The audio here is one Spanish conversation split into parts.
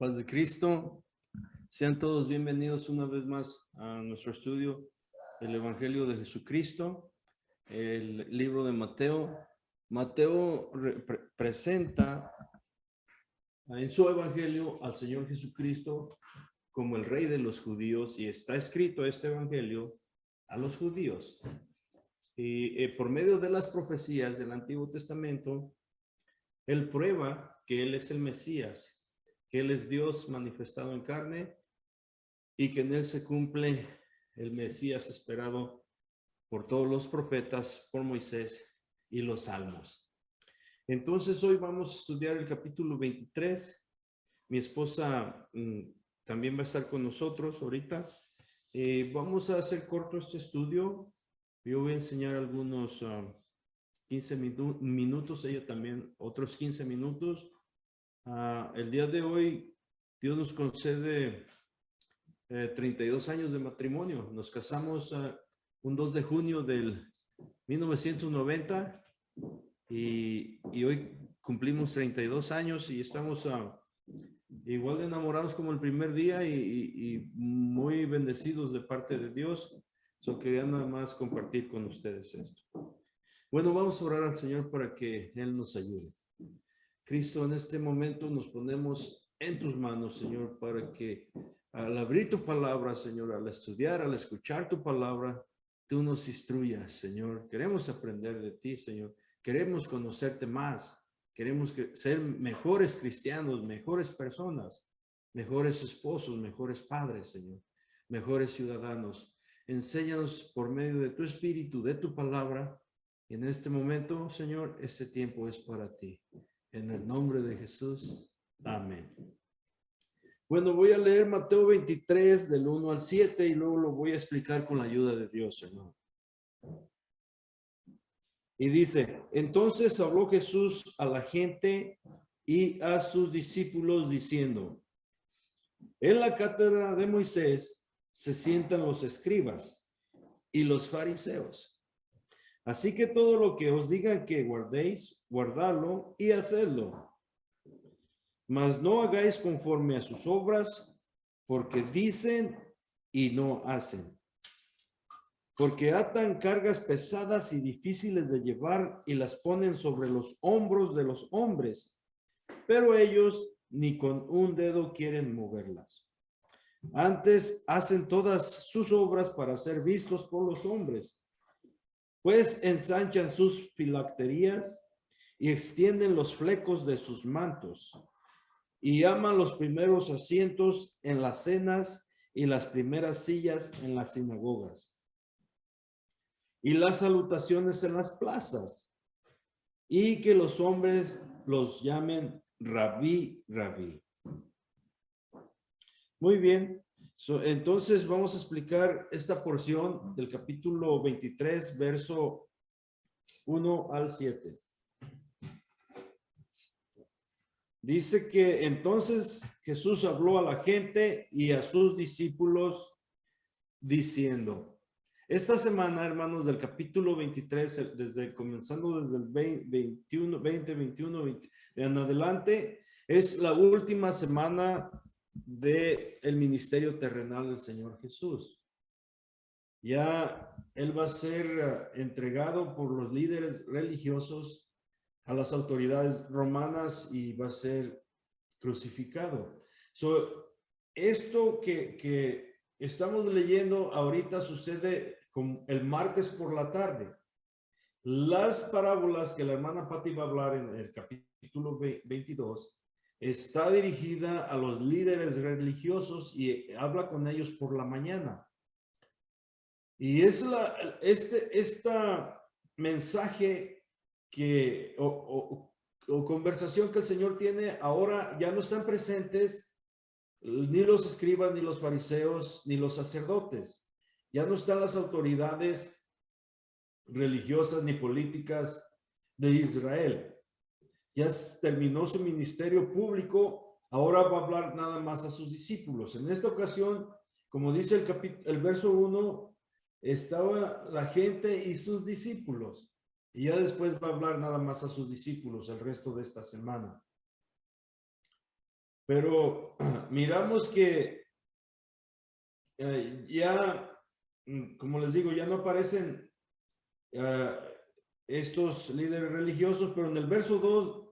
Paz de Cristo. Sean todos bienvenidos una vez más a nuestro estudio del Evangelio de Jesucristo, el libro de Mateo. Mateo presenta en su Evangelio al Señor Jesucristo como el Rey de los judíos, y está escrito este Evangelio a los judíos. Y por medio de las profecías del Antiguo Testamento, Él prueba que Él es el Mesías, que Él es Dios manifestado en carne y que en Él se cumple el Mesías esperado por todos los profetas, por Moisés y los salmos. Entonces hoy vamos a estudiar el capítulo 23. Mi esposa también va a estar con nosotros ahorita. Vamos a hacer corto este estudio. Yo voy a enseñar algunos 15 minutos, ella también otros 15 minutos. El día de hoy Dios nos concede 32 años de matrimonio. Nos casamos un 2 de junio del 1990 y hoy cumplimos 32 años y estamos igual de enamorados como el primer día y muy bendecidos de parte de Dios. Quería nada más compartir con ustedes esto. Bueno, vamos a orar al Señor para que Él nos ayude. Cristo, en este momento nos ponemos en tus manos, Señor, para que al abrir tu palabra, Señor, al estudiar, al escuchar tu palabra, tú nos instruyas, Señor. Queremos aprender de ti, Señor. Queremos conocerte más. Queremos ser mejores cristianos, mejores personas, mejores esposos, mejores padres, Señor, mejores ciudadanos. Enséñanos por medio de tu espíritu, de tu palabra. Y en este momento, Señor, este tiempo es para ti. En el nombre de Jesús. Amén. Bueno, voy a leer Mateo 23 del 1 al 7 y luego lo voy a explicar con la ayuda de Dios, Señor. Y dice, entonces habló Jesús a la gente y a sus discípulos diciendo, en la cátedra de Moisés se sientan los escribas y los fariseos. Así que todo lo que os digan que guardéis, guardadlo y hacedlo. Mas no hagáis conforme a sus obras, porque dicen y no hacen. Porque atan cargas pesadas y difíciles de llevar y las ponen sobre los hombros de los hombres, pero ellos ni con un dedo quieren moverlas. Antes hacen todas sus obras para ser vistos por los hombres. Pues ensanchan sus filacterías y extienden los flecos de sus mantos y aman los primeros asientos en las cenas y las primeras sillas en las sinagogas y las salutaciones en las plazas y que los hombres los llamen rabí, rabí. Muy bien. Entonces vamos a explicar esta porción del capítulo 23, verso 1 al 7. Dice que entonces Jesús habló a la gente y a sus discípulos diciendo, esta semana, hermanos, del capítulo 23, comenzando desde el 20 en adelante, es la última semana del ministerio terrenal del Señor Jesús. Ya Él va a ser entregado por los líderes religiosos a las autoridades romanas y va a ser crucificado. Esto que estamos leyendo ahorita sucede el martes por la tarde. Las parábolas que la hermana Patti va a hablar en el capítulo 22 está dirigida a los líderes religiosos y habla con ellos por la mañana. Y es esta mensaje o conversación que el Señor tiene ahora, ya no están presentes ni los escribas, ni los fariseos, ni los sacerdotes. Ya no están las autoridades religiosas ni políticas de Israel. Ya terminó su ministerio público, ahora va a hablar nada más a sus discípulos. En esta ocasión, como dice el verso 1, estaba la gente y sus discípulos. Y ya después va a hablar nada más a sus discípulos el resto de esta semana. Pero miramos que ya, como les digo, ya no aparecen estos líderes religiosos, pero en el verso 2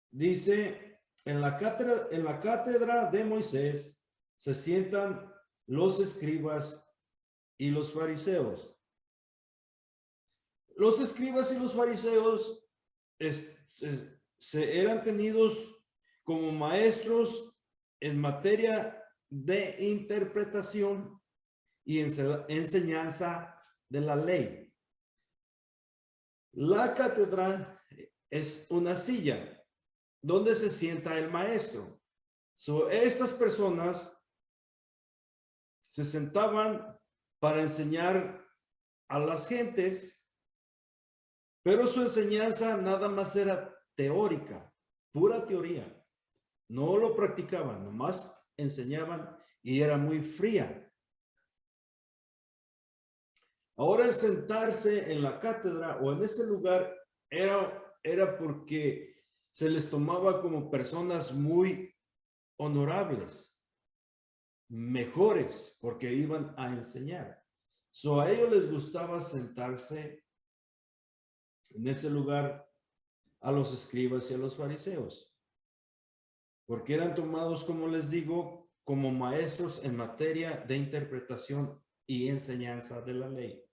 dice, en la cátedra de Moisés se sientan los escribas y los fariseos. Los escribas y los fariseos eran tenidos como maestros en materia de interpretación y enseñanza de la ley. La cátedra es una silla donde se sienta el maestro. Estas personas se sentaban para enseñar a las gentes, pero su enseñanza nada más era teórica, pura teoría. No lo practicaban, nomás enseñaban y era muy fría. Ahora el sentarse en la cátedra o en ese lugar era porque se les tomaba como personas muy honorables, mejores, porque iban a enseñar. A ellos les gustaba sentarse en ese lugar, a los escribas y a los fariseos, porque eran tomados, como les digo, como maestros en materia de interpretación y enseñanza de la ley,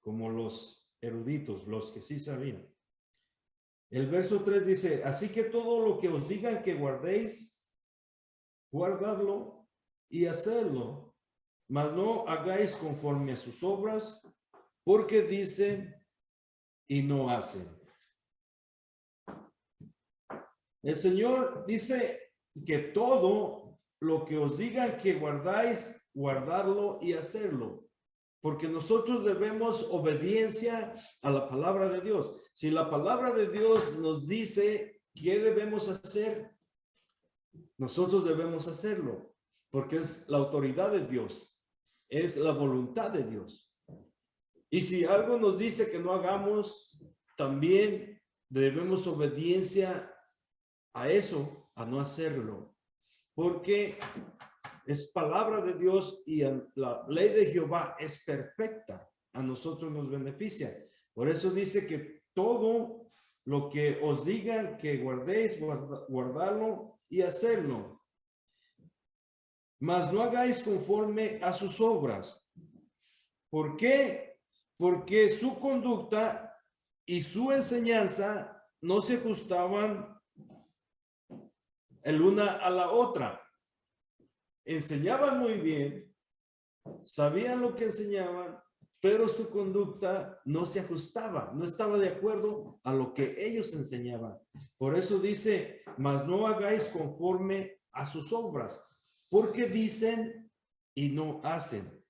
como los eruditos, los que sí sabían. El verso 3 dice, así que todo lo que os digan que guardéis, guardadlo y hacedlo, mas no hagáis conforme a sus obras, porque dicen y no hacen. El Señor dice que todo lo que os digan que guardáis, guardarlo y hacerlo. Porque nosotros debemos obediencia a la palabra de Dios. Si la palabra de Dios nos dice qué debemos hacer, nosotros debemos hacerlo. Porque es la autoridad de Dios. Es la voluntad de Dios. Y si algo nos dice que no hagamos, también debemos obediencia a eso, a no hacerlo, porque es palabra de Dios y la ley de Jehová es perfecta, a nosotros nos beneficia. Por eso dice que todo lo que os digan que guardéis, guardarlo y hacerlo. Mas no hagáis conforme a sus obras. ¿Por qué? Porque su conducta y su enseñanza no se ajustaban el una a la otra. Enseñaban muy bien, sabían lo que enseñaban, pero su conducta no se ajustaba, no estaba de acuerdo a lo que ellos enseñaban. Por eso dice, mas no hagáis conforme a sus obras, porque dicen y no hacen.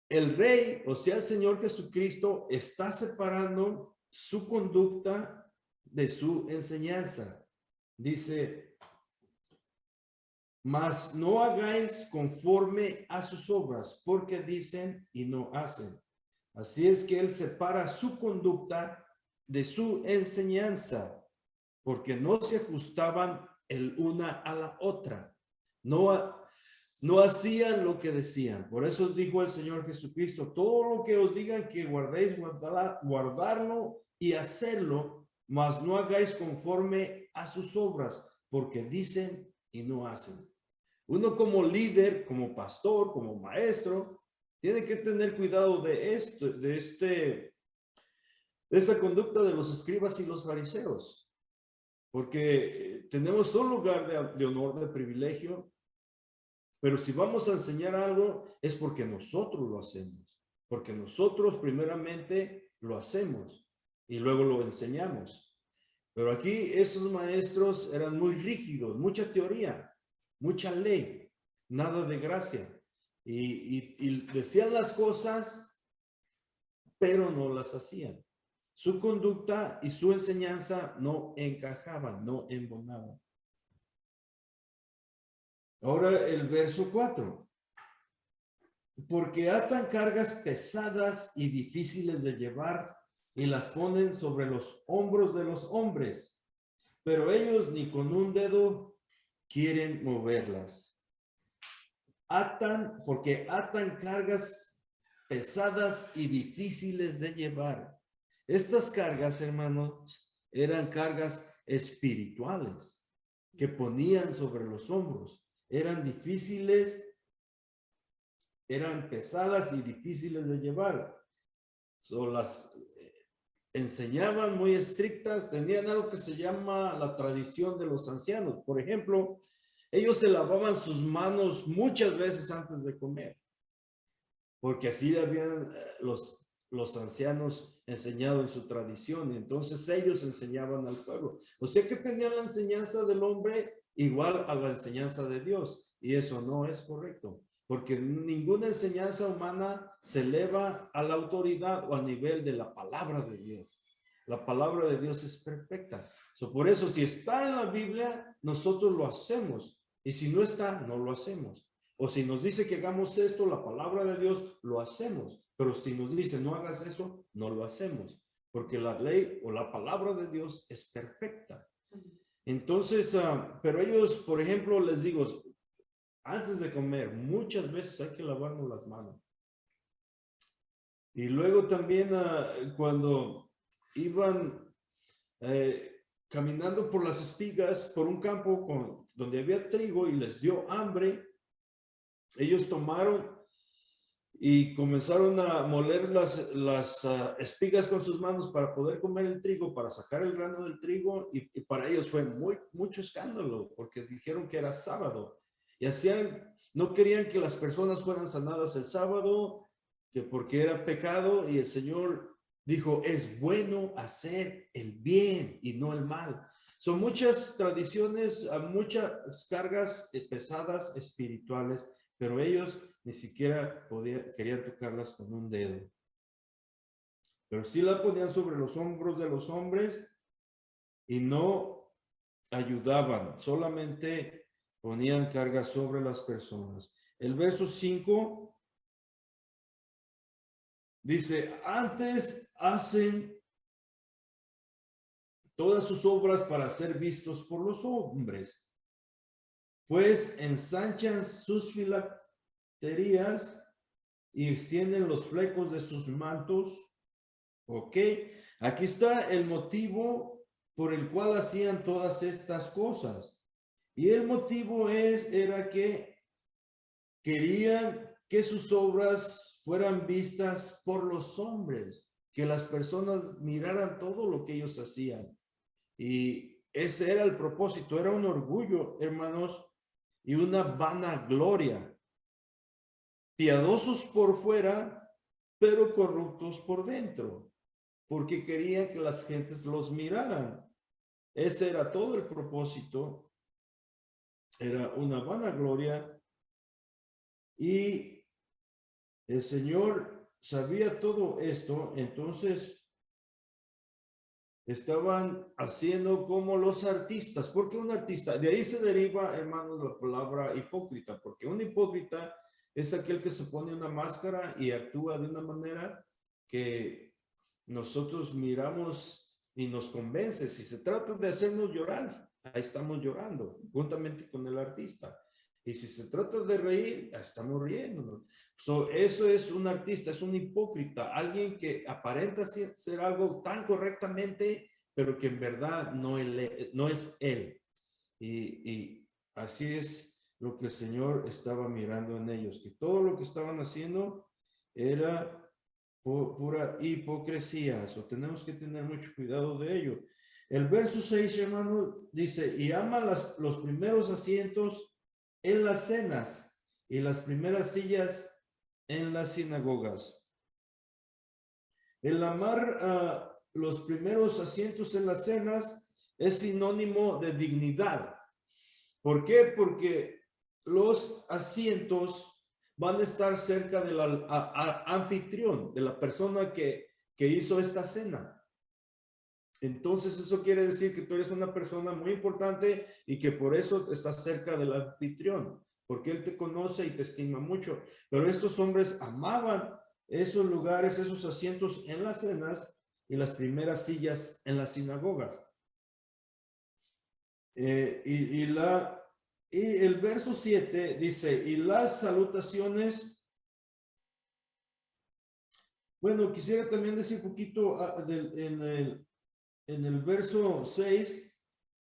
El Rey, o sea, el Señor Jesucristo, está separando su conducta de su enseñanza. Dice, mas no hagáis conforme a sus obras, porque dicen y no hacen. Así es que Él separa su conducta de su enseñanza, porque no se ajustaban el una a la otra. No hacían lo que decían. Por eso dijo el Señor Jesucristo, todo lo que os digan que guardéis, guardarlo y hacerlo, mas no hagáis conforme a sus obras, porque dicen y no hacen. Uno como líder, como pastor, como maestro, tiene que tener cuidado de esto, de esa conducta de los escribas y los fariseos, porque tenemos un lugar de honor, de privilegio, pero si vamos a enseñar algo es porque nosotros lo hacemos, porque nosotros primeramente lo hacemos y luego lo enseñamos. Pero aquí esos maestros eran muy rígidos, mucha teoría, mucha ley, nada de gracia. Y decían las cosas, pero no las hacían. Su conducta y su enseñanza no encajaban, no embonaban. Ahora el verso 4. Porque atan cargas pesadas y difíciles de llevar y las ponen sobre los hombros de los hombres pero ellos ni con un dedo quieren moverlas. Porque atan cargas pesadas y difíciles de llevar. Estas cargas, hermanos, eran cargas espirituales que ponían sobre los hombros. Eran difíciles, eran pesadas y difíciles de llevar. Las enseñaban muy estrictas, tenían algo que se llama la tradición de los ancianos. Por ejemplo, ellos se lavaban sus manos muchas veces antes de comer, porque así habían los ancianos enseñado en su tradición, y entonces ellos enseñaban al pueblo. O sea que tenían la enseñanza del hombre igual a la enseñanza de Dios, y eso no es correcto, porque ninguna enseñanza humana se eleva a la autoridad o al nivel de la palabra de Dios. La palabra de Dios es perfecta. Por eso, si está en la Biblia, nosotros lo hacemos, y si no está, no lo hacemos. O si nos dice que hagamos esto, la palabra de Dios, lo hacemos. Pero si nos dice no hagas eso, no lo hacemos. Porque la ley o la palabra de Dios es perfecta. Entonces, pero ellos, por ejemplo, les digo, antes de comer, muchas veces hay que lavarnos las manos. Y luego también cuando iban caminando por las espigas, por un campo donde había trigo y les dio hambre, ellos tomaron y comenzaron a moler las espigas con sus manos para poder comer el trigo, para sacar el grano del trigo, y para ellos fue mucho escándalo, porque dijeron que era sábado, y no querían que las personas fueran sanadas el sábado, que porque era pecado, y el Señor dijo, es bueno hacer el bien y no el mal. Son muchas tradiciones, muchas cargas pesadas espirituales, pero ellos ni siquiera querían tocarlas con un dedo. Pero sí la ponían sobre los hombros de los hombres y no ayudaban, solamente ponían cargas sobre las personas. El verso 5 dice, antes hacen todas sus obras para ser vistos por los hombres, pues ensanchan sus filaterías y extienden los flecos de sus mantos. Ok, aquí está el motivo por el cual hacían todas estas cosas. Y el motivo era que querían que sus obras fueran vistas por los hombres, que las personas miraran todo lo que ellos hacían. Y ese era el propósito, era un orgullo, hermanos, y una vanagloria. Piadosos por fuera, pero corruptos por dentro, porque querían que las gentes los miraran. Ese era todo el propósito. Era una vanagloria. Y el Señor sabía todo esto, entonces estaban haciendo como los artistas. ¿Por qué un artista? De ahí se deriva, hermanos, la palabra hipócrita, porque un hipócrita es aquel que se pone una máscara y actúa de una manera que nosotros miramos y nos convence. Si se trata de hacernos llorar, ahí estamos llorando, juntamente con el artista. Y si se trata de reír, estamos riendo. Eso es un artista, es un hipócrita, alguien que aparenta ser algo tan correctamente, pero que en verdad no es él. Y así es lo que el Señor estaba mirando en ellos, que todo lo que estaban haciendo era pura hipocresía. Eso tenemos que tener mucho cuidado de ello. El verso 6, hermano, dice, y aman los primeros asientos en las cenas y las primeras sillas en las sinagogas. El amar los primeros asientos en las cenas es sinónimo de dignidad. ¿Por qué? Porque los asientos van a estar cerca del anfitrión, de la persona que hizo esta cena. Entonces eso quiere decir que tú eres una persona muy importante y que por eso estás cerca del anfitrión, porque él te conoce y te estima mucho. Pero estos hombres amaban esos lugares, esos asientos en las cenas y las primeras sillas en las sinagogas. Y el verso 7 dice, y las salutaciones. Bueno, quisiera también decir un poquito en el verso 6,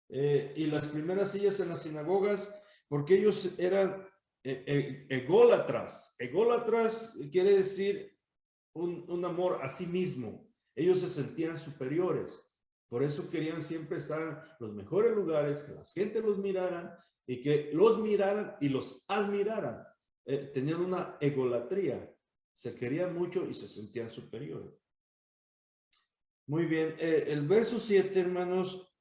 y las primeras sillas en las sinagogas, porque ellos eran ególatras. Ególatras quiere decir un amor a sí mismo. Ellos se sentían superiores. Por eso querían siempre estar en los mejores lugares, que la gente los mirara y que los miraran y los admiraran. Tenían una egolatría. Se querían mucho y se sentían superiores. Muy bien. El verso 7, hermanos,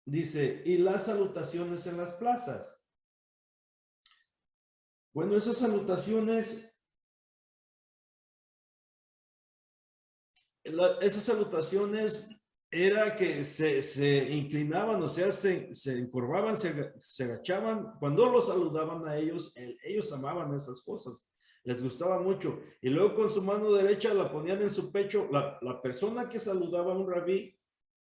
dice, y las salutaciones en las plazas. Bueno, esas salutaciones era que se inclinaban, o sea, se encorvaban, se agachaban. Cuando los saludaban a ellos, ellos amaban esas cosas. Les gustaba mucho. Y luego con su mano derecha la ponían en su pecho. La persona que saludaba a un rabí,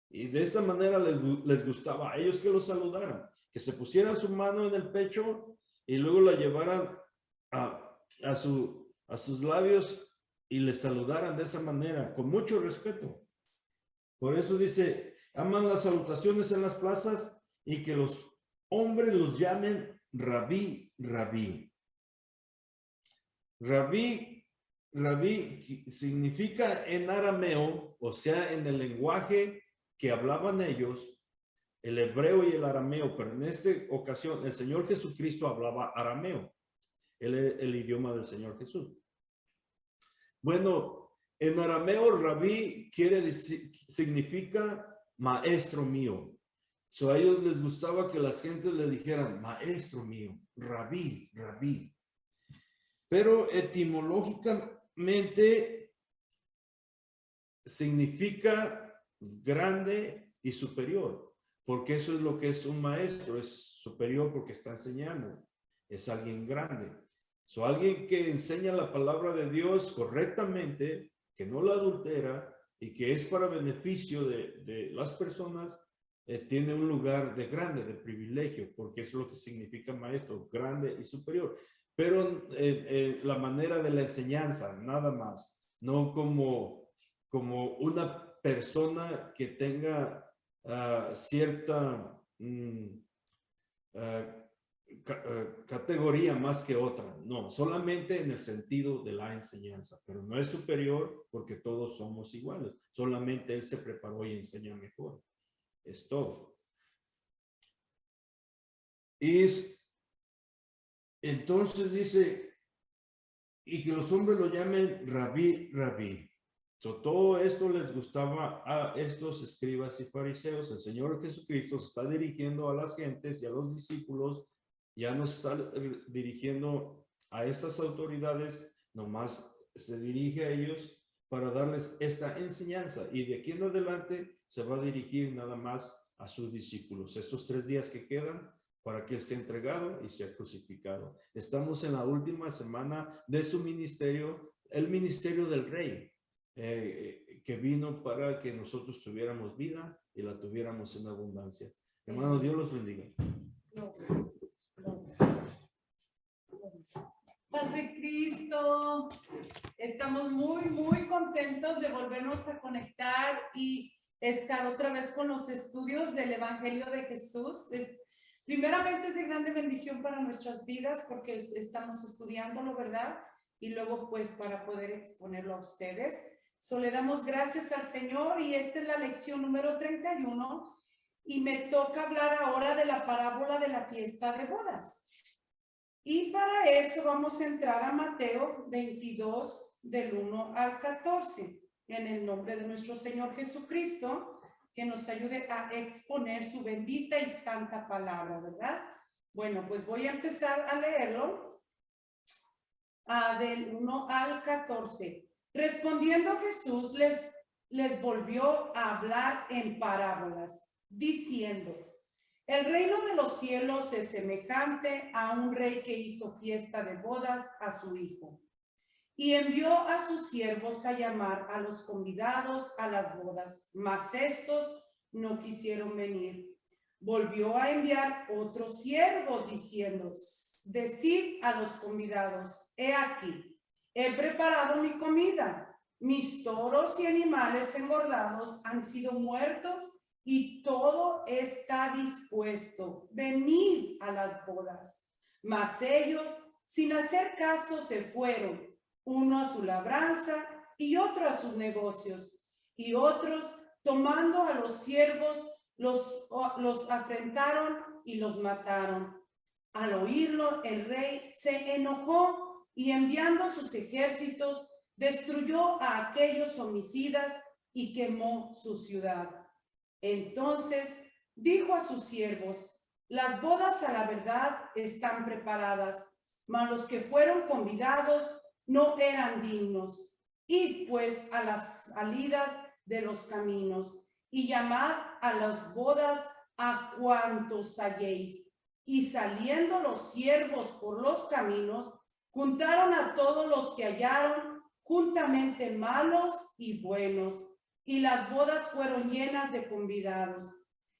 y de esa manera les gustaba a ellos que los saludaran, que se pusieran su mano en el pecho y luego la llevaran a sus labios y les saludaran de esa manera, con mucho respeto. Por eso dice, aman las salutaciones en las plazas y que los hombres los llamen rabí, rabí. Rabí, rabí significa en arameo, o sea, en el lenguaje que hablaban ellos, el hebreo y el arameo, pero en esta ocasión el Señor Jesucristo hablaba arameo, el idioma del Señor Jesús. Bueno, en arameo, rabí quiere decir, significa maestro mío. A ellos les gustaba que las gentes le dijeran, maestro mío, rabí, rabí. Pero etimológicamente significa grande y superior, porque eso es lo que es un maestro, es superior porque está enseñando, es alguien grande. Alguien que enseña la palabra de Dios correctamente, que no la adultera y que es para beneficio de las personas, tiene un lugar de grande, de privilegio, porque eso es lo que significa maestro, grande y superior. Pero la manera de la enseñanza, nada más, no como una persona que tenga cierta categoría más que otra. No, solamente en el sentido de la enseñanza, pero no es superior porque todos somos iguales. Solamente él se preparó y enseña mejor. Es todo. Y entonces dice, y que los hombres lo llamen rabí, rabí. Todo esto les gustaba a estos escribas y fariseos. El Señor Jesucristo se está dirigiendo a las gentes y a los discípulos, ya no está dirigiendo a estas autoridades, nomás se dirige a ellos para darles esta enseñanza, y de aquí en adelante se va a dirigir nada más a sus discípulos. Estos 3 días que quedan para que sea entregado y sea crucificado. Estamos en la última semana de su ministerio, el ministerio del Rey, que vino para que nosotros tuviéramos vida y la tuviéramos en abundancia. Hermanos, Dios los bendiga. Paz de Cristo. Estamos muy contentos de volvernos a conectar y estar otra vez con los estudios del Evangelio de Jesús. Primeramente es de grande bendición para nuestras vidas porque estamos estudiándolo, ¿verdad? Y luego pues para poder exponerlo a ustedes. Le damos gracias al Señor, y esta es la lección número 31 y me toca hablar ahora de la parábola de la fiesta de bodas. Y para eso vamos a entrar a Mateo 22 del 1 al 14 en el nombre de nuestro Señor Jesucristo, que nos ayude a exponer su bendita y santa palabra, ¿verdad? Bueno, pues voy a empezar a leerlo del 1 al 14. Respondiendo Jesús les volvió a hablar en parábolas, diciendo: el reino de los cielos es semejante a un rey que hizo fiesta de bodas a su hijo, y envió a sus siervos a llamar a los convidados a las bodas, mas estos no quisieron venir. volvió a enviar otros siervos diciendo, decid a los convidados, he aquí, he preparado mi comida. Mis toros y animales engordados han sido muertos y todo está dispuesto. Venid a las bodas. Mas ellos, sin hacer caso, se fueron, uno a su labranza y otro a sus negocios. Y otros, tomando a los siervos, los afrentaron y los mataron. Al oírlo, el rey se enojó y enviando sus ejércitos, destruyó a aquellos homicidas y quemó su ciudad. Entonces dijo a sus siervos, las bodas a la verdad están preparadas, mas los que fueron convidados no eran dignos. Id pues a las salidas de los caminos y llamad a las bodas a cuantos halléis. Y saliendo los siervos por los caminos, juntaron a todos los que hallaron, juntamente malos y buenos, y las bodas fueron llenas de convidados.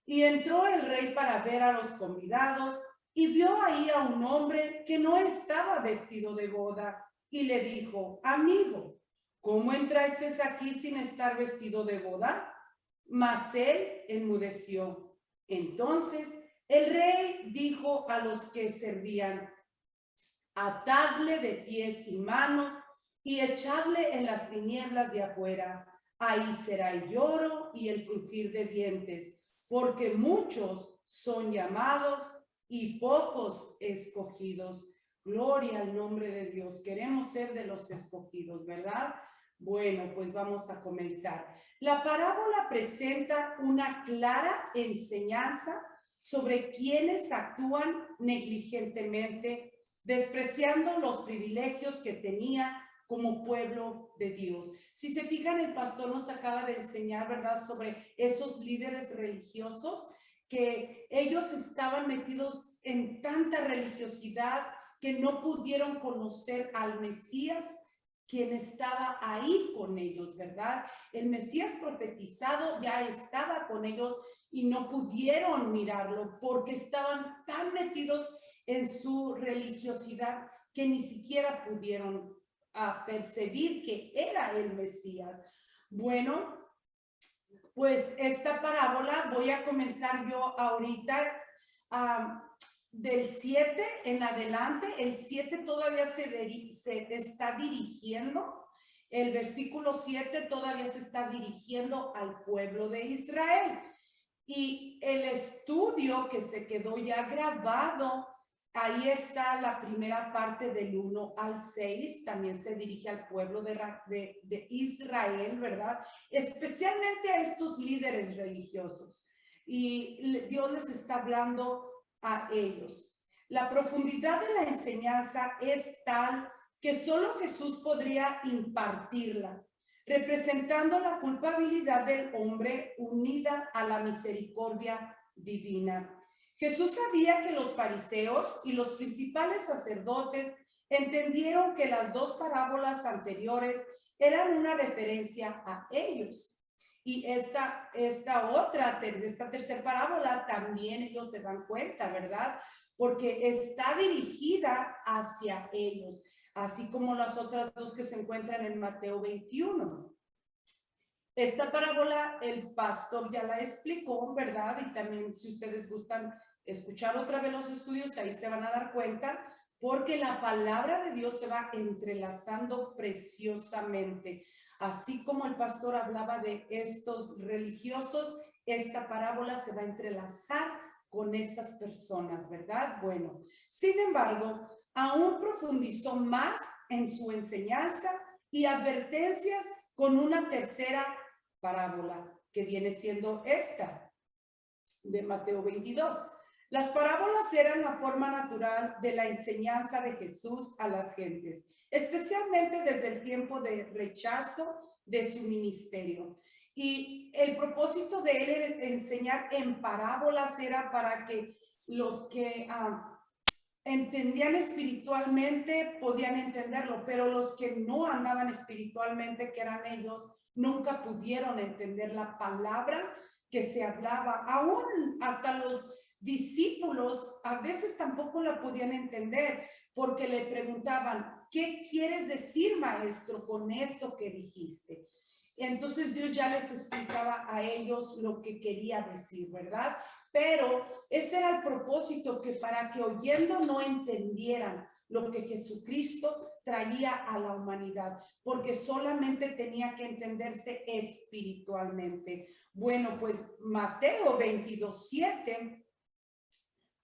Y entró el rey para ver a los convidados, y vio ahí a un hombre que no estaba vestido de boda, y le dijo, amigo, ¿cómo entraste aquí sin estar vestido de boda? Mas él enmudeció. Entonces el rey dijo a los que servían, atadle de pies y manos y echadle en las tinieblas de afuera. Ahí será el lloro y el crujir de dientes, porque muchos son llamados y pocos escogidos. Gloria al nombre de Dios. Queremos ser de los escogidos, ¿verdad? Bueno, pues vamos a comenzar. La parábola presenta una clara enseñanza sobre quienes actúan negligentemente, despreciando los privilegios que tenía como pueblo de Dios. Si se fijan, el pastor nos acaba de enseñar, ¿verdad?, sobre esos líderes religiosos que ellos estaban metidos en tanta religiosidad que no pudieron conocer al Mesías, quien estaba ahí con ellos, ¿verdad? El Mesías profetizado ya estaba con ellos y no pudieron mirarlo porque estaban tan metidos en su religiosidad que ni siquiera pudieron percibir que era el Mesías. Bueno, pues esta parábola voy a comenzar yo ahorita del 7 en adelante. El 7 todavía se está dirigiendo, el versículo 7 todavía se está dirigiendo al pueblo de Israel. Y el estudio que se quedó ya grabado, ahí está la primera parte del 1 al 6, también se dirige al pueblo de Israel, ¿verdad? Especialmente a estos líderes religiosos. Y Dios les está hablando a ellos. La profundidad de la enseñanza es tal que solo Jesús podría impartirla, representando la culpabilidad del hombre unida a la misericordia divina. Jesús sabía que los fariseos y los principales sacerdotes entendieron que las dos parábolas anteriores eran una referencia a ellos. Y esta tercera parábola también ellos se dan cuenta, ¿verdad? Porque está dirigida hacia ellos, así como las otras dos que se encuentran en Mateo 21. Esta parábola el pastor ya la explicó, ¿verdad? Y también si ustedes gustan escuchar otra vez los estudios, ahí se van a dar cuenta, porque la palabra de Dios se va entrelazando preciosamente. Así como el pastor hablaba de estos religiosos, esta parábola se va a entrelazar con estas personas, ¿verdad? Bueno, sin embargo, aún profundizó más en su enseñanza y advertencias con una tercera parábola, que viene siendo esta, de Mateo 22. Las parábolas eran la forma natural de la enseñanza de Jesús a las gentes, especialmente desde el tiempo de rechazo de su ministerio. Y el propósito de él enseñar en parábolas era para que los que entendían espiritualmente podían entenderlo, pero los que no andaban espiritualmente, que eran ellos, nunca pudieron entender la palabra que se hablaba, aún hasta los discípulos a veces tampoco la podían entender, porque le preguntaban, ¿qué quieres decir, maestro, con esto que dijiste? Entonces Dios ya les explicaba a ellos lo que quería decir, ¿verdad? Pero ese era el propósito, que para que oyendo no entendieran lo que Jesucristo traía a la humanidad, porque solamente tenía que entenderse espiritualmente. Bueno, pues Mateo 22:7,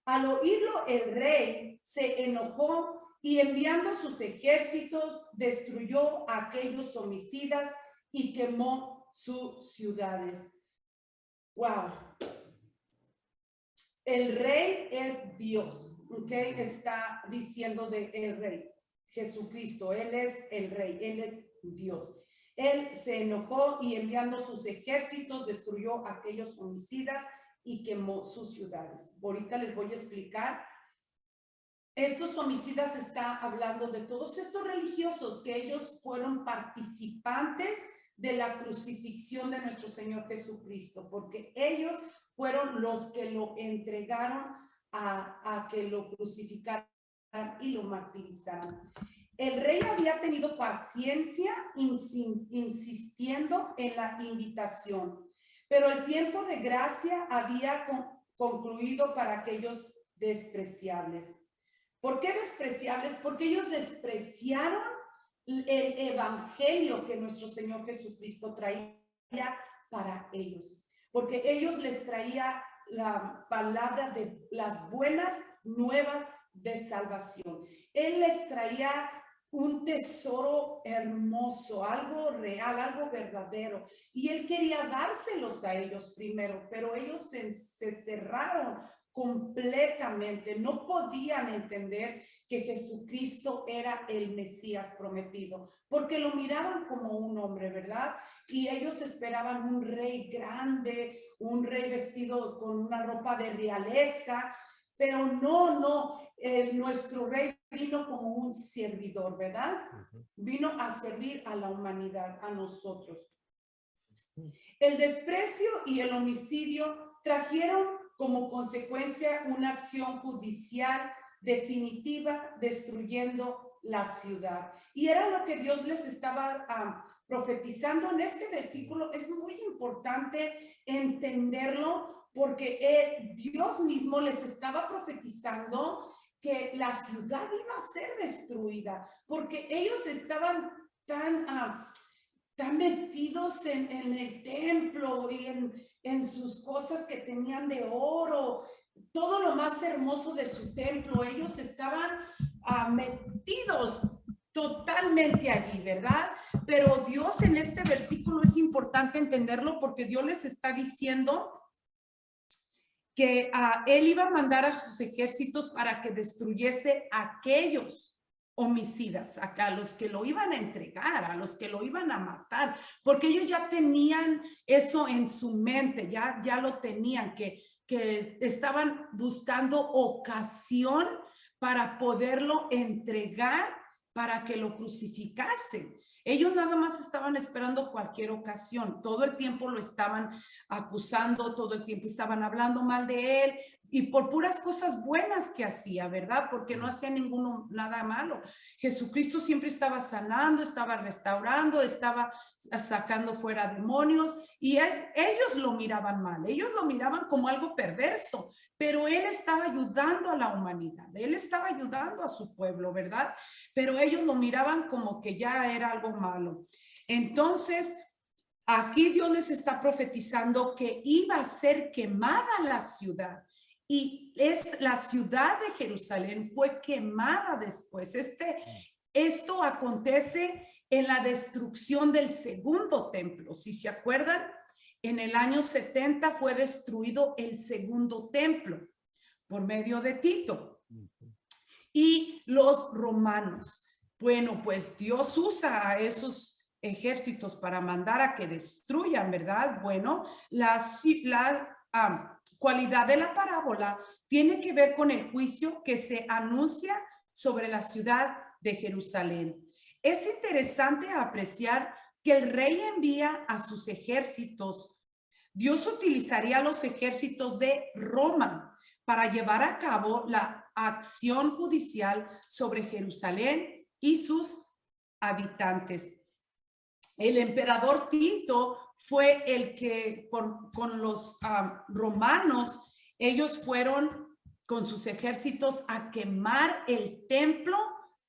al oírlo el rey se enojó y enviando sus ejércitos destruyó a aquellos homicidas y quemó sus ciudades. Wow. El rey es Dios, ¿ok? Está diciendo de el rey, Jesucristo. Él es el rey, Él es Dios. Él se enojó y enviando sus ejércitos destruyó a aquellos homicidas y quemó sus ciudades. Ahorita les voy a explicar. Estos homicidas está hablando de todos estos religiosos que ellos fueron participantes de la crucifixión de nuestro Señor Jesucristo, porque ellos fueron los que lo entregaron a que lo crucificaran y lo martirizaran. El rey había tenido paciencia insistiendo en la invitación, pero el tiempo de gracia había concluido para aquellos despreciables. ¿Por qué despreciables? Porque ellos despreciaron el evangelio que nuestro Señor Jesucristo traía para ellos. Porque ellos les traía la palabra de las buenas nuevas de salvación. Él les traía un tesoro hermoso, algo real, algo verdadero. Y Él quería dárselos a ellos primero, pero ellos se cerraron completamente, no podían entender que Jesucristo era el Mesías prometido, porque lo miraban como un hombre, ¿verdad? Y ellos esperaban un rey grande, un rey vestido con una ropa de realeza, pero no, nuestro rey vino como un servidor, ¿verdad? Vino a servir a la humanidad, a nosotros. El desprecio y el homicidio trajeron como consecuencia una acción judicial definitiva destruyendo la ciudad. Y era lo que Dios les estaba profetizando en este versículo. Es muy importante entenderlo porque Dios mismo les estaba profetizando que la ciudad iba a ser destruida porque ellos estaban tan metidos en el templo y en sus cosas que tenían de oro, todo lo más hermoso de su templo. Ellos estaban metidos totalmente allí, ¿verdad? Pero Dios en este versículo es importante entenderlo porque Dios les está diciendo que Él iba a mandar a sus ejércitos para que destruyese a aquellos homicidas, acá, a los que lo iban a entregar, a los que lo iban a matar, porque ellos ya tenían eso en su mente, ya lo tenían, que estaban buscando ocasión para poderlo entregar, para que lo crucificasen. Ellos nada más estaban esperando cualquier ocasión, todo el tiempo lo estaban acusando, todo el tiempo estaban hablando mal de él, y por puras cosas buenas que hacía, ¿verdad? Porque no hacía nada malo. Jesucristo siempre estaba sanando, estaba restaurando, estaba sacando fuera demonios y ellos lo miraban mal, ellos lo miraban como algo perverso, pero Él estaba ayudando a la humanidad, Él estaba ayudando a su pueblo, ¿verdad? Pero ellos lo miraban como que ya era algo malo. Entonces, aquí Dios les está profetizando que iba a ser quemada la ciudad. Y la ciudad de Jerusalén fue quemada después. Esto acontece en la destrucción del segundo templo. Si se acuerdan, en el año 70 fue destruido el segundo templo por medio de Tito. Y los romanos. Bueno, pues Dios usa a esos ejércitos para mandar a que destruyan, ¿verdad? Bueno, la cualidad de la parábola tiene que ver con el juicio que se anuncia sobre la ciudad de Jerusalén. Es interesante apreciar que el rey envía a sus ejércitos Dios utilizaría los ejércitos de Roma para llevar a cabo la acción judicial sobre Jerusalén y sus habitantes. El emperador Tito fue el que con los romanos, ellos fueron con sus ejércitos a quemar el templo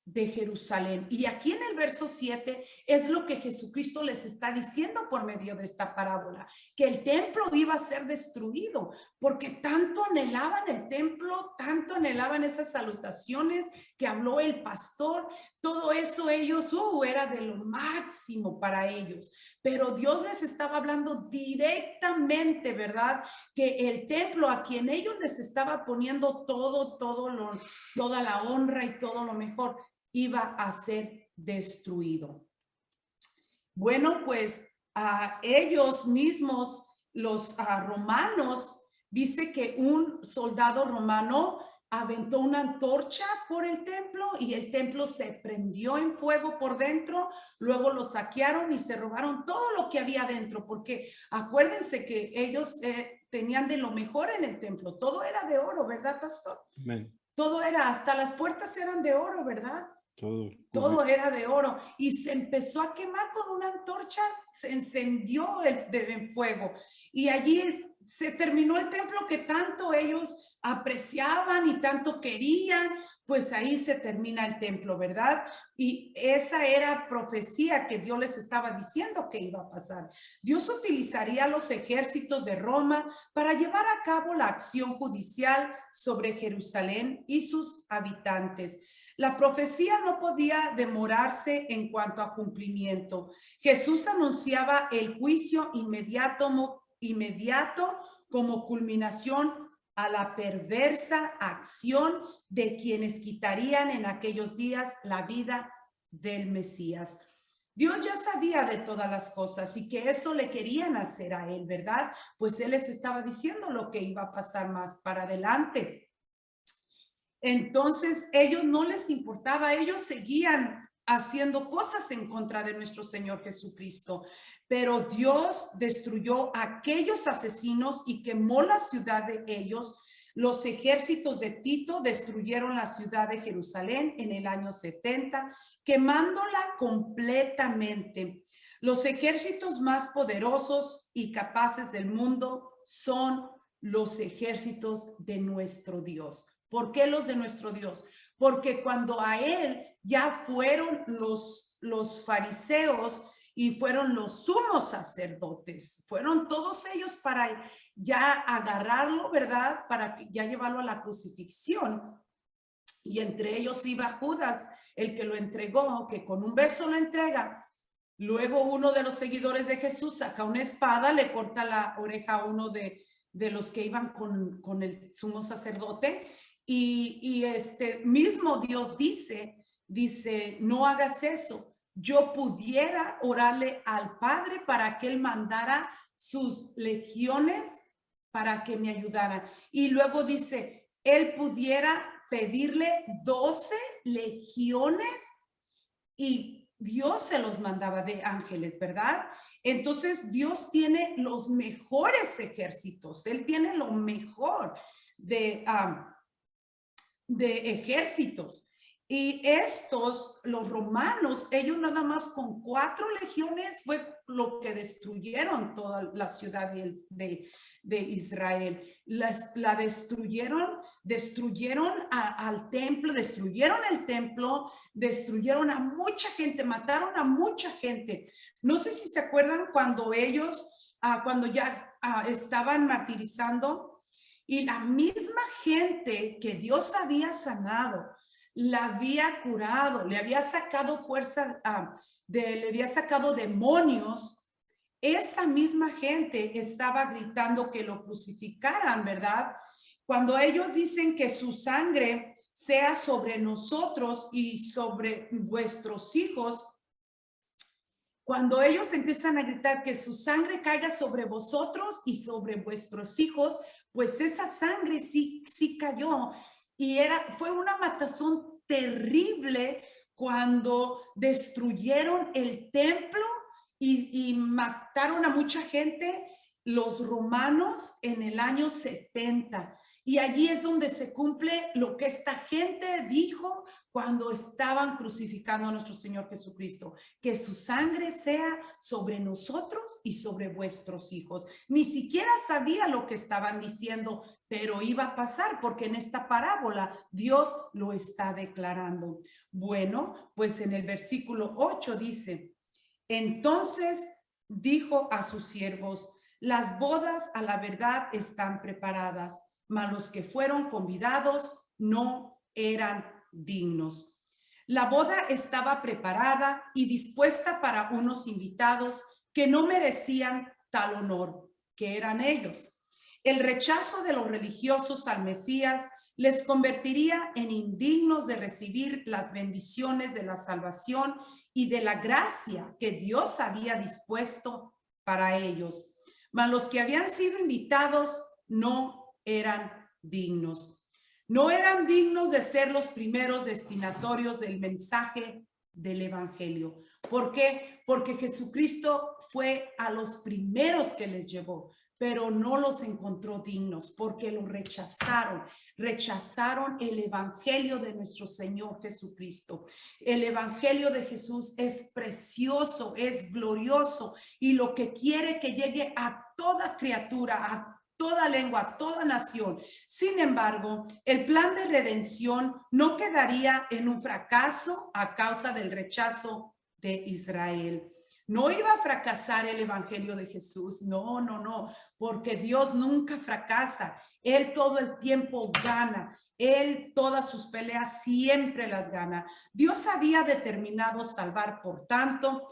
de Jerusalén. Y aquí en el verso 7 es lo que Jesucristo les está diciendo por medio de esta parábola, que el templo iba a ser destruido, porque tanto anhelaban el templo, tanto anhelaban esas salutaciones que habló el pastor, todo eso ellos, era de lo máximo para ellos. Pero Dios les estaba hablando directamente, ¿verdad? Que el templo a quien ellos les estaba poniendo toda la honra y todo lo mejor, iba a ser destruido. Bueno, pues ellos mismos, los romanos, dice que un soldado romano aventó una antorcha por el templo y el templo se prendió en fuego por dentro. Luego lo saquearon y se robaron todo lo que había dentro, porque acuérdense que ellos tenían de lo mejor en el templo. Todo era de oro, ¿verdad, pastor? Amén. Todo era, hasta las puertas eran de oro, ¿verdad? Todo era de oro y se empezó a quemar con una antorcha, se encendió el fuego y allí se terminó el templo que tanto ellos apreciaban y tanto querían. Pues ahí se termina el templo, ¿verdad? Y esa era profecía que Dios les estaba diciendo que iba a pasar. Dios utilizaría los ejércitos de Roma para llevar a cabo la acción judicial sobre Jerusalén y sus habitantes. La profecía no podía demorarse en cuanto a cumplimiento. Jesús anunciaba el juicio inmediato como culminación a la perversa acción de quienes quitarían en aquellos días la vida del Mesías. Dios ya sabía de todas las cosas y que eso le querían hacer a él, ¿verdad? Pues él les estaba diciendo lo que iba a pasar más para adelante. Entonces, ellos no les importaba, ellos seguían haciendo cosas en contra de nuestro Señor Jesucristo. Pero Dios destruyó a aquellos asesinos y quemó la ciudad de ellos. Los ejércitos de Tito destruyeron la ciudad de Jerusalén en el año 70, quemándola completamente. Los ejércitos más poderosos y capaces del mundo son los ejércitos de nuestro Dios. ¿Por qué los de nuestro Dios? Porque cuando a él ya fueron los fariseos y fueron los sumos sacerdotes, fueron todos ellos para ya agarrarlo, ¿verdad? Para ya llevarlo a la crucifixión. Y entre ellos iba Judas, el que lo entregó, que con un beso lo entrega. Luego uno de los seguidores de Jesús saca una espada, le corta la oreja a uno de los que iban con el sumo sacerdote. Y este mismo Dios dice, no hagas eso. Yo pudiera orarle al Padre para que él mandara sus legiones para que me ayudaran. Y luego dice, él pudiera pedirle 12 legiones y Dios se los mandaba de ángeles, ¿verdad? Entonces Dios tiene los mejores ejércitos. Él tiene lo mejor de ejércitos. Y los romanos, ellos nada más con 4 legiones fue lo que destruyeron toda la ciudad de Israel. La destruyeron al templo, destruyeron el templo, destruyeron a mucha gente, mataron a mucha gente. No sé si se acuerdan cuando ellos, cuando ya estaban martirizando, y la misma gente que Dios había sanado, la había curado, le había sacado fuerza, le había sacado demonios, esa misma gente estaba gritando que lo crucificaran, ¿verdad? Cuando ellos dicen que su sangre sea sobre nosotros y sobre vuestros hijos, cuando ellos empiezan a gritar que su sangre caiga sobre vosotros y sobre vuestros hijos, pues esa sangre sí cayó y fue una matazón terrible cuando destruyeron el templo y mataron a mucha gente los romanos en el año 70. Y allí es donde se cumple lo que esta gente dijo cuando estaban crucificando a nuestro Señor Jesucristo, que su sangre sea sobre nosotros y sobre vuestros hijos. Ni siquiera sabía lo que estaban diciendo, pero iba a pasar porque en esta parábola Dios lo está declarando. Bueno, pues en el versículo 8 dice, entonces dijo a sus siervos, las bodas a la verdad están preparadas, mas los que fueron convidados no eran dignos. La boda estaba preparada y dispuesta para unos invitados que no merecían tal honor, que eran ellos. El rechazo de los religiosos al Mesías les convertiría en indignos de recibir las bendiciones de la salvación y de la gracia que Dios había dispuesto para ellos. Mas los que habían sido invitados no eran dignos. No eran dignos de ser los primeros destinatorios del mensaje del evangelio. ¿Por qué? Porque Jesucristo fue a los primeros que les llevó, pero no los encontró dignos porque los rechazaron. Rechazaron el evangelio de nuestro Señor Jesucristo. El evangelio de Jesús es precioso, es glorioso y lo que quiere que llegue a toda criatura, a toda lengua, a toda nación. Sin embargo, el plan de redención no quedaría en un fracaso a causa del rechazo de Israel. No iba a fracasar el evangelio de Jesús, no, porque Dios nunca fracasa. Él todo el tiempo gana. Él todas sus peleas siempre las gana. Dios había determinado salvar, por tanto,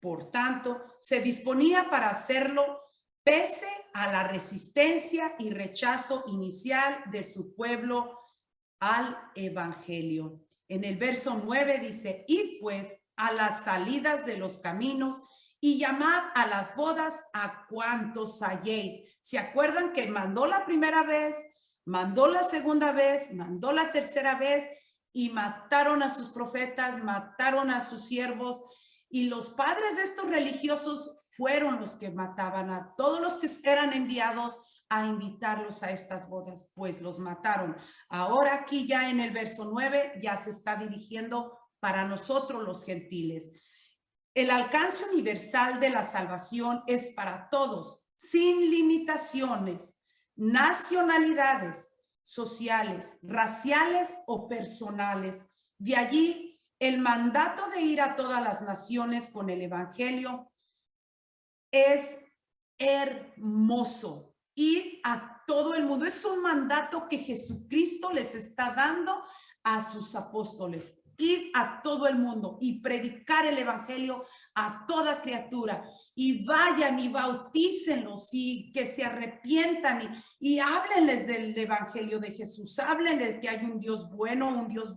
Por tanto, se disponía para hacerlo pese a la resistencia y rechazo inicial de su pueblo al evangelio. En el verso 9 dice, y pues a las salidas de los caminos y llamad a las bodas a cuantos halléis. ¿Se acuerdan que mandó la primera vez, mandó la segunda vez, mandó la tercera vez y mataron a sus profetas, mataron a sus siervos? Y los padres de estos religiosos fueron los que mataban a todos los que eran enviados a invitarlos a estas bodas, pues los mataron. Ahora aquí ya en el verso 9 ya se está dirigiendo para nosotros los gentiles. El alcance universal de la salvación es para todos, sin limitaciones, nacionalidades, sociales, raciales o personales. De allí el mandato de ir a todas las naciones con el evangelio es hermoso. Ir a todo el mundo. Es un mandato que Jesucristo les está dando a sus apóstoles. Ir a todo el mundo y predicar el evangelio a toda criatura. Y vayan y bautícenlos y que se arrepientan y háblenles del evangelio de Jesús. Háblenles que hay un Dios bueno, un Dios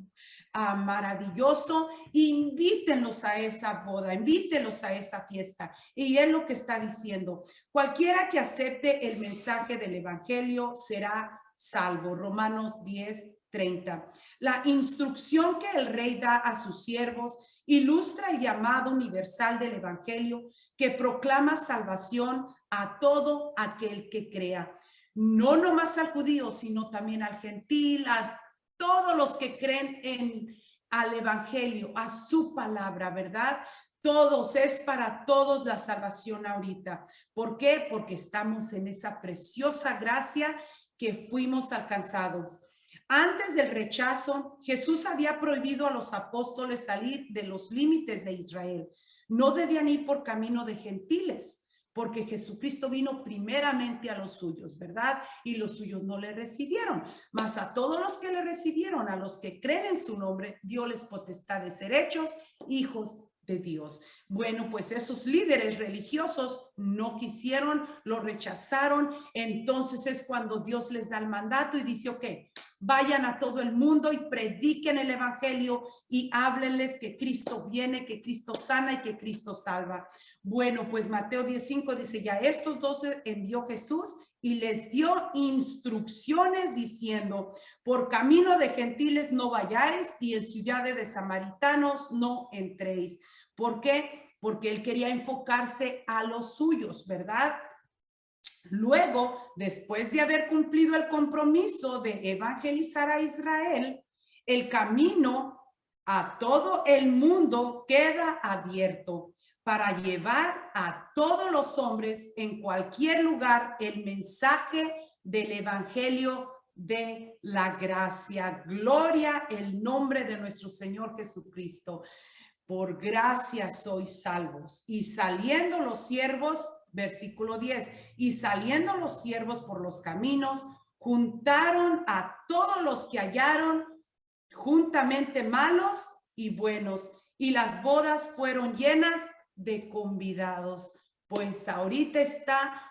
maravilloso. Invítenlos a esa boda, invítenlos a esa fiesta. Y es lo que está diciendo. Cualquiera que acepte el mensaje del evangelio será salvo. Romanos 10:30. La instrucción que el rey da a sus siervos ilustra el llamado universal del evangelio que proclama salvación a todo aquel que crea. No nomás al judío, sino también al gentil, a todos los que creen al evangelio, a su palabra, ¿verdad? Todos, es para todos la salvación ahorita. ¿Por qué? Porque estamos en esa preciosa gracia que fuimos alcanzados. Antes del rechazo, Jesús había prohibido a los apóstoles salir de los límites de Israel. No debían ir por camino de gentiles, porque Jesucristo vino primeramente a los suyos, ¿verdad? Y los suyos no le recibieron. Mas a todos los que le recibieron, a los que creen en su nombre, dio-les potestad de ser hechos hijos de Dios. Bueno, pues esos líderes religiosos no quisieron, lo rechazaron. Entonces es cuando Dios les da el mandato y dice, ok, vayan a todo el mundo y prediquen el evangelio y háblenles que Cristo viene, que Cristo sana y que Cristo salva. Bueno, pues Mateo 10:5 dice, ya estos 12 envió Jesús y les dio instrucciones diciendo, por camino de gentiles no vayáis y en ciudades de samaritanos no entréis. ¿Por qué? porque él quería enfocarse a los suyos, ¿verdad? Luego, después de haber cumplido el compromiso de evangelizar a Israel, el camino a todo el mundo queda abierto para llevar a todos los hombres en cualquier lugar el mensaje del evangelio de la gracia. Gloria el nombre de nuestro Señor Jesucristo. Por gracia sois salvos. Y saliendo los siervos, versículo 10, y saliendo los siervos por los caminos, juntaron a todos los que hallaron, juntamente malos y buenos, y las bodas fueron llenas de convidados. Pues ahorita está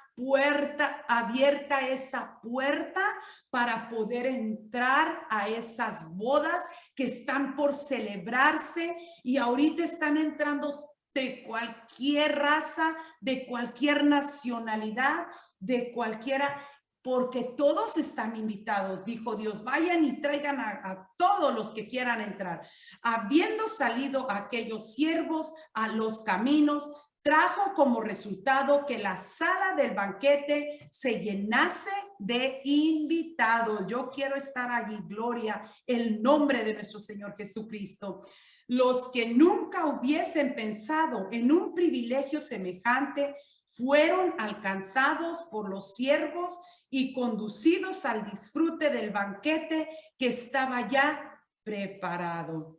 abierta esa puerta para poder entrar a esas bodas que están por celebrarse, y ahorita están entrando de cualquier raza, de cualquier nacionalidad, de cualquiera, porque todos están invitados. Dijo Dios, vayan y traigan a todos los que quieran entrar. Habiendo salido aquellos siervos a los caminos, trajo como resultado que la sala del banquete se llenase de invitados. Yo quiero estar allí, gloria el nombre de nuestro Señor Jesucristo. Los que nunca hubiesen pensado en un privilegio semejante fueron alcanzados por los siervos y conducidos al disfrute del banquete que estaba ya preparado.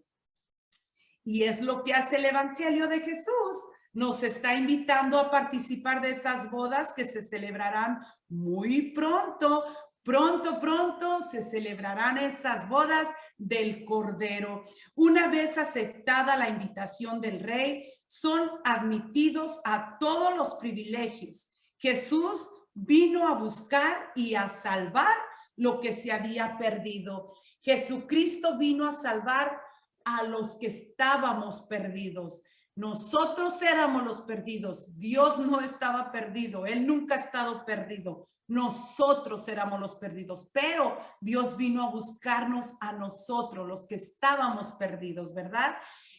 Y es lo que hace el Evangelio de Jesús. Nos está invitando a participar de esas bodas que se celebrarán muy pronto. Pronto se celebrarán esas bodas del Cordero. Una vez aceptada la invitación del Rey, son admitidos a todos los privilegios. Jesús vino a buscar y a salvar lo que se había perdido. Jesucristo vino a salvar a los que estábamos perdidos. Nosotros éramos los perdidos. Dios no estaba perdido. Él nunca ha estado perdido. Nosotros éramos los perdidos, pero Dios vino a buscarnos a nosotros, los que estábamos perdidos, ¿verdad?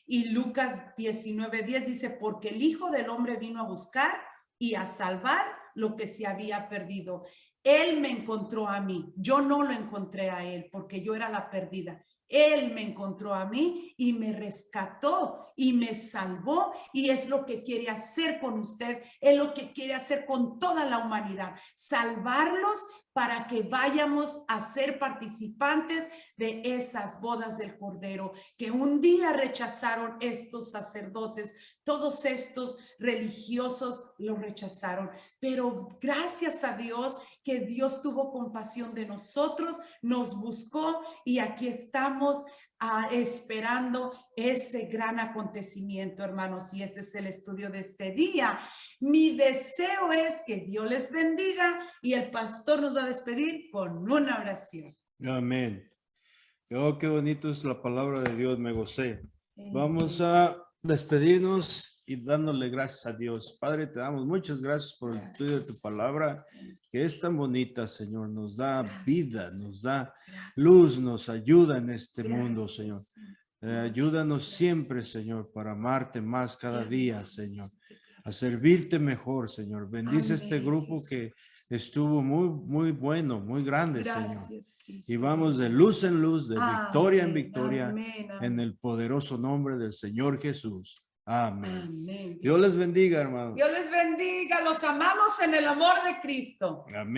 Y Lucas 19:10 dice, porque el Hijo del Hombre vino a buscar y a salvar lo que se había perdido. Él me encontró a mí. Yo no lo encontré a él porque yo era la perdida. Él me encontró a mí y me rescató y me salvó, y es lo que quiere hacer con usted, es lo que quiere hacer con toda la humanidad, salvarlos para que vayamos a ser participantes de esas bodas del Cordero que un día rechazaron estos sacerdotes, todos estos religiosos lo rechazaron, pero gracias a Dios que Dios tuvo compasión de nosotros, nos buscó y aquí estamos esperando ese gran acontecimiento, hermanos, y este es el estudio de este día. Mi deseo es que Dios les bendiga y el pastor nos va a despedir con una oración. Amén. Oh, qué bonito es la palabra de Dios, me gocé. Vamos a despedirnos y dándole gracias a Dios. Padre, te damos muchas gracias por el estudio de tu palabra, que es tan bonita, Señor. Nos da vida, nos da luz, nos ayuda en este mundo, Señor. Ayúdanos siempre, Señor, para amarte más cada día, Señor. A servirte mejor, Señor. Bendice este grupo que estuvo muy bueno, muy grande, Señor. Y vamos de luz en luz, de victoria en victoria, en el poderoso nombre del Señor Jesús. Amén. Dios les bendiga, hermano. Dios les bendiga. Los amamos en el amor de Cristo. Amén.